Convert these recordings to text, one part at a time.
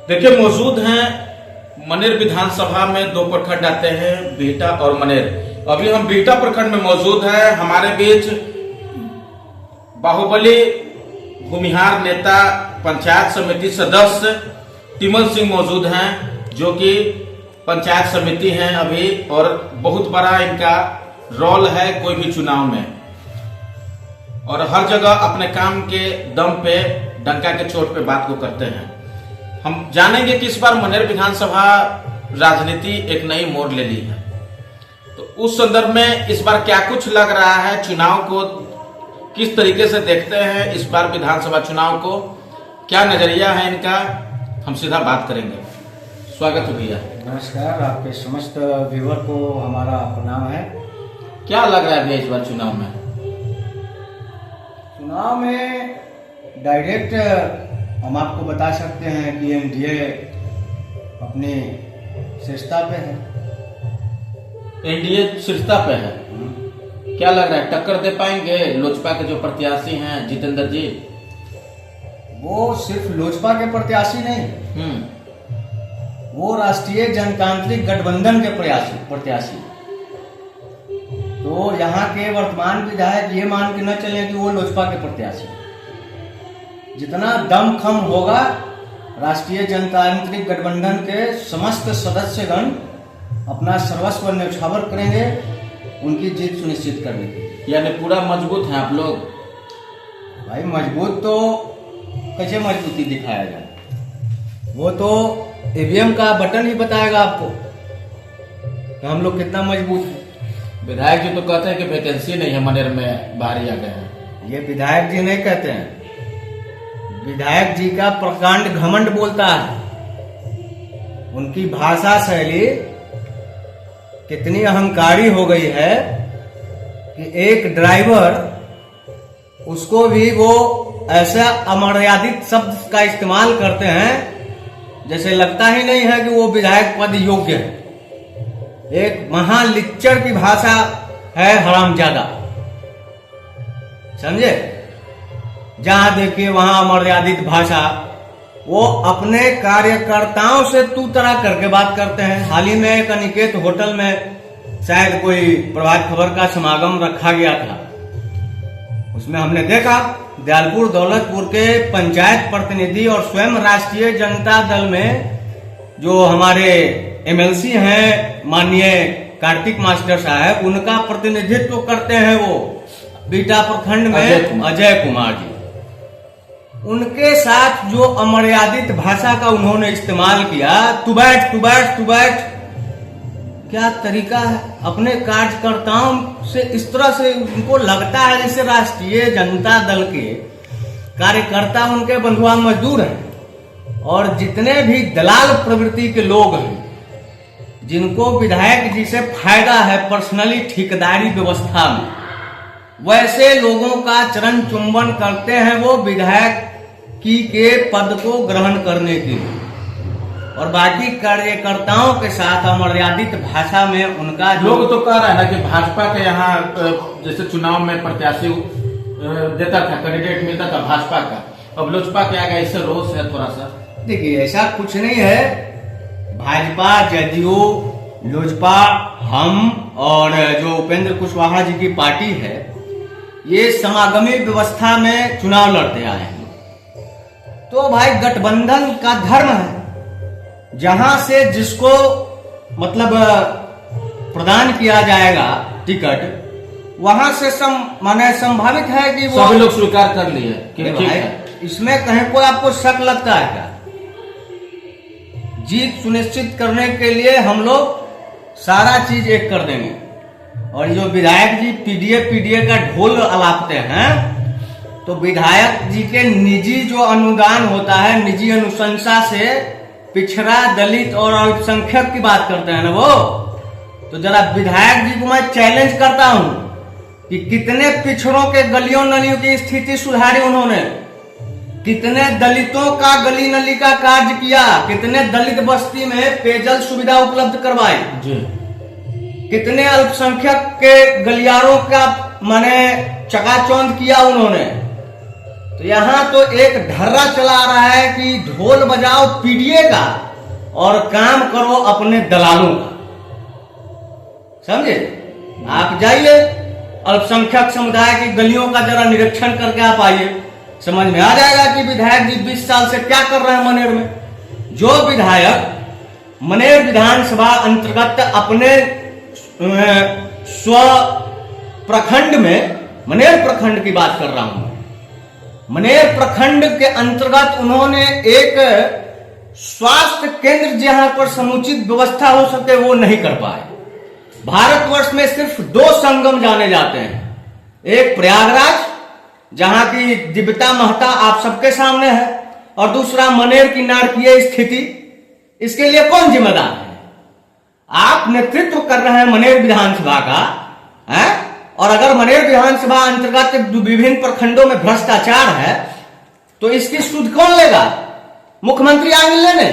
देखिए, मौजूद हैं मनेर विधानसभा में दो प्रखंड आते हैं, बिहटा और मनेर। अभी हम बिहटा प्रखंड में मौजूद हैं। हमारे बीच बाहुबली भूमिहार नेता पंचायत समिति सदस्य तिमल सिंह मौजूद हैं, जो कि पंचायत समिति हैं अभी, और बहुत बड़ा इनका रोल है कोई भी चुनाव में, और हर जगह अपने काम के दम पे डंका के चोट पे बात को करते हैं। हम जानेंगे कि इस बार मनेर विधानसभा राजनीति एक नई मोड़ ले ली है, तो उस संदर्भ में इस बार क्या कुछ लग रहा है, चुनाव को किस तरीके से देखते हैं, इस बार विधानसभा चुनाव को क्या नजरिया है इनका, हम सीधा बात करेंगे। स्वागत है भैया। नमस्कार, आपके समस्त व्यूअर को हमारा प्रणाम है। क्या लग रहा है भैया इस बार चुनाव में? चुनाव में डायरेक्ट हम आपको बता सकते हैं कि एनडीए अपनी शीर्षता पे है। एनडीए शीर्षता पे है। क्या लग रहा है, टक्कर दे पाएंगे लोजपा के जो प्रत्याशी हैं जितेंद्र जी? वो सिर्फ लोजपा के प्रत्याशी नहीं, वो राष्ट्रीय जनतांत्रिक गठबंधन के प्रत्याशी। तो यहाँ के वर्तमान विधायक ये मान के न चले कि वो लोजपा के प्रत्याशी। जितना दमखम होगा, राष्ट्रीय जनतांत्रिक गठबंधन के समस्त सदस्यगण अपना सर्वस्व न्यौछावर करेंगे उनकी जीत सुनिश्चित करने के लिए। यानी पूरा मजबूत हैं आप लोग? भाई मजबूत तो कैसे मजबूती दिखाया जाए, वो तो ईवीएम का बटन ही बताएगा आपको कि हम लोग कितना मजबूत हैं। विधायक जी तो कहते हैं कि वैकेंसी नहीं है मनेर में, बाहर आ गए हैं। ये विधायक जी नहीं कहते हैं, विधायक जी का प्रकांड घमंड बोलता है। उनकी भाषा शैली कितनी अहंकारी हो गई है कि एक ड्राइवर, उसको भी वो ऐसा अमर्यादित शब्द का इस्तेमाल करते हैं जैसे लगता ही नहीं है कि वो विधायक पद योग्य है। एक महालिच्चर की भाषा है, हरामजादा, समझे? जहां देखिए वहां अमर्यादित भाषा। वो अपने कार्यकर्ताओं से तू तरा करके बात करते हैं। हाल ही में एक अनिकेत होटल में शायद कोई प्रभात खबर का समागम रखा गया था, उसमें हमने देखा दयालपुर दौलतपुर के पंचायत प्रतिनिधि और स्वयं राष्ट्रीय जनता दल में जो हमारे एमएलसी हैं माननीय कार्तिक मास्टर साहब, उनका प्रतिनिधित्व करते हैं वो बिहटा प्रखंड में अजय कुमार जी। उनके साथ जो अमर्यादित भाषा का उन्होंने इस्तेमाल किया, तू बैठ तू बैठ तू बैठ, क्या तरीका है? अपने कार्यकर्ताओं से इस तरह से उनको लगता है जैसे राष्ट्रीय जनता दल के कार्यकर्ता उनके बंधुआ मजदूर हैं। और जितने भी दलाल प्रवृत्ति के लोग हैं, जिनको विधायक जी से फायदा है पर्सनली ठेकेदारी व्यवस्था में, वैसे लोगों का चरण चुंबन करते हैं वो विधायक की के पद को ग्रहण करने के लिए, और बाकी कार्यकर्ताओं के साथ अमर्यादित भाषा में उनका लोग तो कह रहे हैं कि भाजपा के यहाँ जैसे चुनाव में प्रत्याशी देता था, कैंडिडेट मिलता था भाजपा का, अब लोजपा के आगे इससे रोष है थोड़ा सा। देखिए, ऐसा कुछ नहीं है। भाजपा, जदयू, लोजपा, हम और जो उपेंद्र कुशवाहा जी की पार्टी है, ये समागमी व्यवस्था में चुनाव लड़ते आए हैं। तो भाई गठबंधन का धर्म है, जहां से जिसको मतलब प्रदान किया जाएगा टिकट, वहां से माने संभावित है कि वो सभी लोग स्वीकार कर लिए कि ठीक है। इसमें कहीं कोई आपको शक लगता है क्या? जीत सुनिश्चित करने के लिए हम लोग सारा चीज एक कर देंगे। और जो विधायक जी पीडीए का ढोल अलापते हैं, तो विधायक जी के निजी जो अनुदान होता है, निजी अनुशंसा से पिछड़ा, दलित और अल्पसंख्यक की बात करते हैं ना वो, तो जरा विधायक जी को मैं चैलेंज करता हूं कि कितने पिछड़ों के गलियों नलियों की स्थिति सुधारी उन्होंने, कितने दलितों का गली नली का कार्य किया, कितने दलित बस्ती में पेयजल सुविधा उपलब्ध करवाई जी, कितने अल्पसंख्यक के गलियारों का माने चकाचौंध किया उन्होंने। तो यहाँ तो एक ढर्रा चला रहा है कि ढोल बजाओ पीडीए का और काम करो अपने दलालों का। समझे? आप जाइए अल्पसंख्यक समुदाय की गलियों का जरा निरीक्षण करके आप आइए, समझ में आ जाएगा कि विधायक जी 20 साल से क्या कर रहे हैं मनेर में। जो विधायक मनेर विधानसभा अंतर्गत अपने स्व प्रखंड में, मनेर प्रखंड की बात कर रहा हूं, मनेर प्रखंड के अंतर्गत उन्होंने एक स्वास्थ्य केंद्र जहां पर समुचित व्यवस्था हो सके वो नहीं कर पाए। भारतवर्ष में सिर्फ 2 संगम जाने जाते हैं, एक प्रयागराज जहां की दिव्यता महता आप सबके सामने है, और दूसरा मनेर की नारकीय स्थिति। इसके लिए कौन जिम्मेदार है? आप नेतृत्व कर रहे हैं मनेर विधानसभा का, है? और अगर मनेर विधानसभा अंतर्गत विभिन्न प्रखंडों में भ्रष्टाचार है तो इसकी सुध कौन लेगा? मुख्यमंत्री आगे लेने?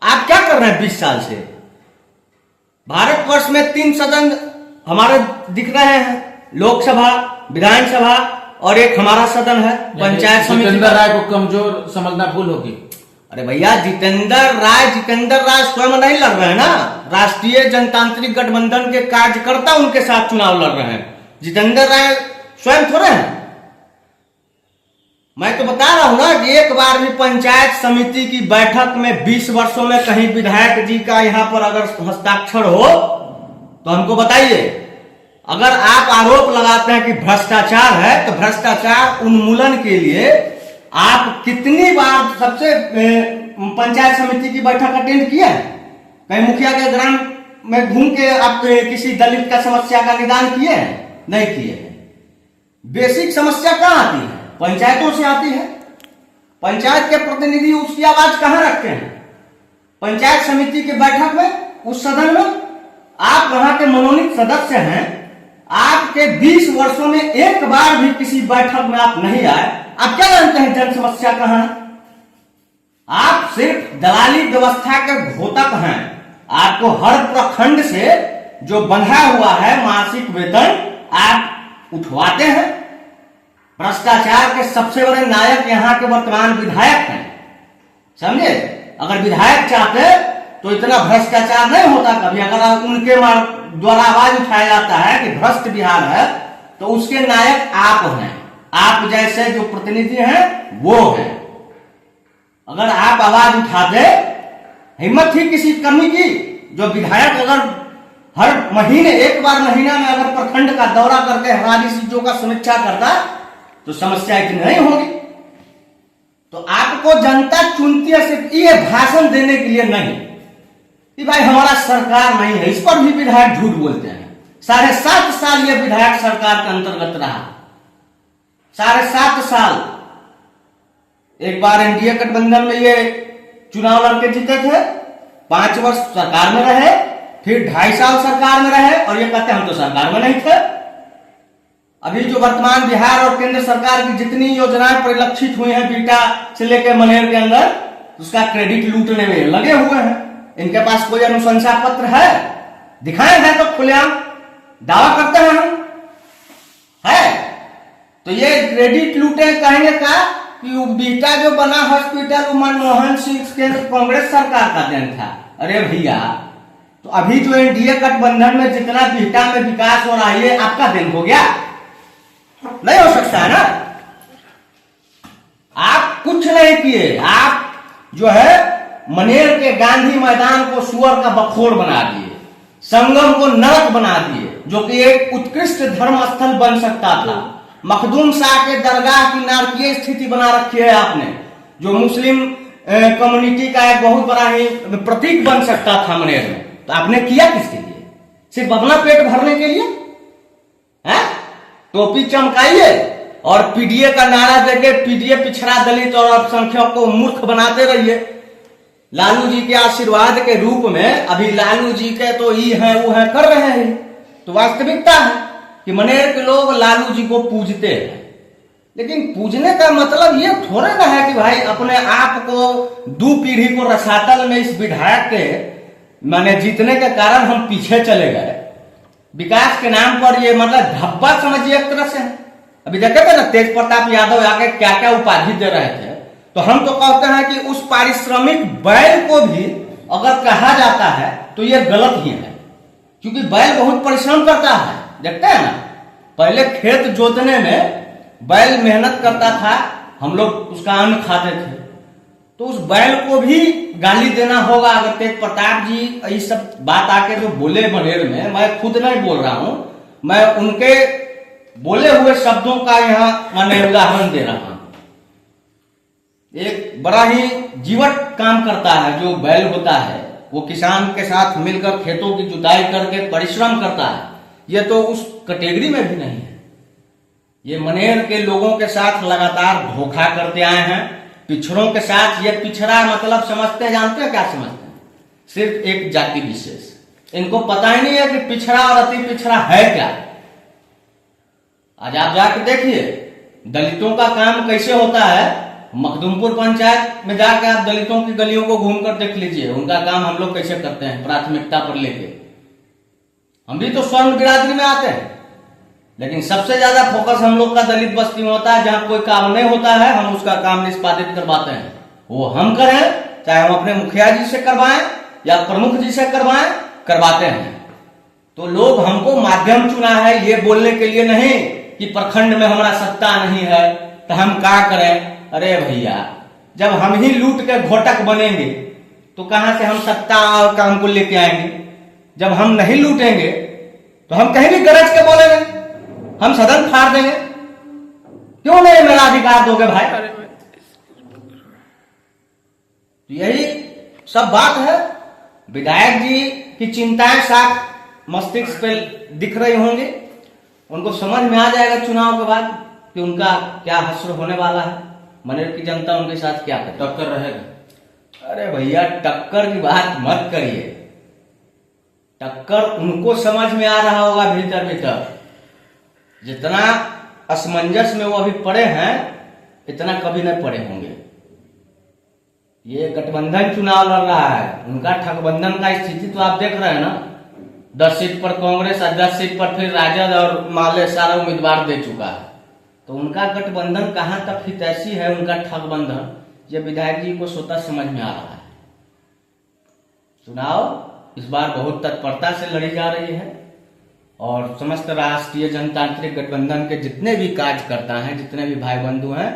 आप क्या कर रहे हैं 20 साल से? भारतवर्ष में 3 सदन हमारे दिख रहे हैं, लोकसभा, विधानसभा और एक हमारा सदन है पंचायत समिति। जितेंद्र राय को कमजोर समझना भूल होगी। अरे भैया जितेंद्र राय स्वयं नहीं लड़ रहे हैं ना, राष्ट्रीय जनतांत्रिक गठबंधन के कार्यकर्ता उनके साथ चुनाव लड़ रहे हैं। जितेंद्र राय स्वयं थोड़े हैं। मैं तो बता रहा हूं ना कि एक बार भी पंचायत समिति की बैठक में 20 वर्षों में कहीं विधायक जी का यहां पर अगर हस्ताक्षर हो तो हमको बताइए। अगर आप आरोप लगाते हैं कि भ्रष्टाचार है तो भ्रष्टाचार उन्मूलन के लिए आप कितनी बार सबसे पंचायत समिति की बैठक अटेंड किए हैं? कहीं मुखिया के ग्राम में घूम के आप किसी दलित का समस्या का निदान किए हैं? नहीं किए हैं। बेसिक समस्या कहां आती है? पंचायतों से आती है। पंचायत के प्रतिनिधि उसकी आवाज कहां रखते हैं? पंचायत समिति की बैठक में, उस सदन में। आप वहां के मनोनीत सदस्य हैं, आपके 20 वर्षों में एक बार भी किसी बैठक में आप नहीं आए। आप क्या जानते हैं जन समस्या कहां है? आप सिर्फ दलाली व्यवस्था के घोतक हैं। आपको हर प्रखंड से जो बंधा हुआ है मासिक वेतन आप उठवाते हैं। भ्रष्टाचार के सबसे बड़े नायक यहाँ के वर्तमान विधायक हैं, समझे? अगर विधायक चाहते तो इतना भ्रष्टाचार नहीं होता कभी। अगर उनके द्वारा आवाज उठाया जाता है कि भ्रष्ट बिहार है तो उसके नायक आप हैं। आप जैसे जो प्रतिनिधि हैं वो हैं। अगर आप आवाज उठाते, हिम्मत थी किसी कमी की, जो विधायक अगर हर महीने, एक बार महीना में अगर प्रखंड का दौरा करके हमारी चीजों का समीक्षा करता तो समस्या इतनी नहीं होगी। तो आपको जनता चुनती है सिर्फ ये भाषण देने के लिए नहीं कि भाई हमारा सरकार नहीं है। इस पर भी विधायक झूठ बोलते हैं। 7.5 साल ये विधायक सरकार के अंतर्गत रहा, 7.5 साल। एक बार एनडीए गठबंधन में ये चुनाव लड़के जीते थे, 5 वर्ष सरकार में रहे, फिर 2.5 साल सरकार में रहे और ये कहते हम तो सरकार में नहीं थे। अभी जो वर्तमान बिहार और केंद्र सरकार की जितनी योजनाएं परिलक्षित हुई हैं बीटा से लेकर मनेर के अंदर, उसका क्रेडिट लूटने में लगे हुए हैं। इनके पास कोई अनुशंसा पत्र है? दिखाए हैं तो खुलेआम दावा करते हैं हम, है? तो ये क्रेडिट लूटे कहेंगे का कि बीटा जो बना हॉस्पिटल वो मनमोहन सिंह के कांग्रेस सरकार का देन था। अरे भैया, तो अभी जो एनडीए गठबंधन में जितना बीटा में विकास हो रहा है ये आपका देन हो गया? नहीं हो सकता है ना। आप कुछ नहीं किए। आप जो है मनेर के गांधी मैदान को सुअर का बखोर बना दिए, संगम को नरक बना दिए, जो कि एक उत्कृष्ट धर्म स्थल बन सकता था। मखदूम शाह के दरगाह की नारकीय स्थिति बना रखी है आपने, जो मुस्लिम कम्युनिटी का एक बहुत बड़ा ही प्रतीक बन सकता था मनेर में। तो आपने किया किसके लिए? सिर्फ अपना पेट भरने के लिए, है? टोपी चमकाइए और पीडीए का नारा देके पीडीए पिछड़ा दलित और अल्पसंख्यक को मूर्ख बनाते रहिए। लालू जी के आशीर्वाद के रूप में अभी लालू जी के तो ये है वो है कर रहे हैं। तो वास्तविकता है कि मनेर के लोग लालू जी को पूजते हैं, लेकिन पूजने का मतलब ये थोड़े ना है कि भाई अपने आप को 2 पीढ़ी को रसातल में इस विधायक के माने जीतने के कारण हम पीछे चले गए। विकास के नाम पर ये मतलब धब्बा समझिए एक तरह से। अभी देखे थे ना तेज प्रताप यादव आके क्या क्या उपाधि दे रहे थे। तो हम तो कहते हैं कि उस पारिश्रमिक बैल को भी अगर कहा जाता है तो ये गलत ही है, क्योंकि बैल बहुत परिश्रम करता है। देखते हैं ना, पहले खेत जोतने में बैल मेहनत करता था, हम लोग उसका अन्न खाते थे। तो उस बैल को भी गाली देना होगा। अगर तेज प्रताप जी ये सब बात आके जो बोले मनेर में, मैं खुद नहीं बोल रहा हूं, मैं उनके बोले हुए शब्दों का यहाँ मैंने उदाहरण दे रहा हूं। एक बड़ा ही जीवट काम करता है जो बैल होता है, वो किसान के साथ मिलकर खेतों की जुताई करके परिश्रम करता है। ये तो उस कैटेगरी में भी नहीं है। ये मनेर के लोगों के साथ लगातार धोखा करते आए हैं, पिछड़ों के साथ। ये पिछड़ा मतलब समझते, जानते हैं क्या समझते हैं? सिर्फ एक जाति विशेष। इनको पता ही नहीं है कि पिछड़ा और अति पिछड़ा है क्या। आज आप जाकर देखिए दलितों का काम कैसे होता है। मखदुमपुर पंचायत में जाकर आप दलितों की गलियों को घूमकर देख लीजिए, उनका काम हम लोग कैसे करते हैं प्राथमिकता पर लेके। हम भी तो स्वर्ण बिरादरी में आते हैं, लेकिन सबसे ज्यादा फोकस हम लोग का दलित बस्ती में होता है। जहां कोई काम नहीं होता है हम उसका काम निष्पादित करवाते हैं, वो हम करें चाहे हम अपने मुखिया जी से करवाएं या प्रमुख जी से करवाते हैं। तो लोग हमको माध्यम चुना है ये बोलने के लिए नहीं कि प्रखंड में हमारा सत्ता नहीं है तो हम क्या करें। अरे भैया, जब हम ही लूट के घोटक बनेंगे तो कहां से हम सत्ता और काम को लेके आएंगे। जब हम नहीं लूटेंगे तो हम कहीं भी गरज के बोलेंगे, हम सदन फाड़ देंगे। क्यों नहीं मेरा अधिकार दोगे भाई? तो यही सब बात है। विधायक जी की चिंताएं साफ मस्तिष्क पे दिख रही होंगी, उनको समझ में आ जाएगा चुनाव के बाद कि उनका क्या हश्र होने वाला है, मनेर की जनता उनके साथ क्या करे। टक्कर रहेगा। अरे भैया, टक्कर की बात मत करिए। टक्कर उनको समझ में आ रहा होगा भीतर भीतर। जितना असमंजस में वो अभी पड़े हैं इतना कभी नहीं पड़े होंगे। ये गठबंधन चुनाव लड़ रहा है, उनका ठगबंधन का स्थिति तो आप देख रहे हैं ना। 10 सीट पर कांग्रेस और 10 सीट पर फिर राजद और माले सारा उम्मीदवार दे चुका है। तो उनका गठबंधन कहां तक हितैषी है, उनका ठगबंधन, ये विधायक जी को स्वतः समझ में आ रहा है। चुनाव इस बार बहुत तत्परता से लड़ी जा रही है और समस्त राष्ट्रीय जनतांत्रिक गठबंधन के जितने भी कार्यकर्ता हैं, जितने भी भाई बंधु हैं,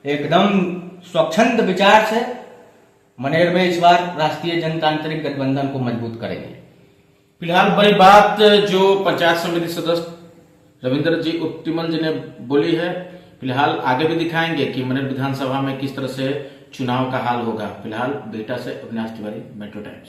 एकदम स्वच्छंद विचार से मनेर में इस बार राष्ट्रीय जनतांत्रिक गठबंधन को मजबूत करेंगे। फिलहाल बड़ी बात जो पंचायत समिति सदस्य रविंद्र जी उपटिमल जी ने बोली है, फिलहाल आगे भी दिखाएंगे कि मनेर विधानसभा में किस तरह से चुनाव का हाल होगा। फिलहाल बेटा से अविनाश तिवारी, मेट्रो टाइम्स।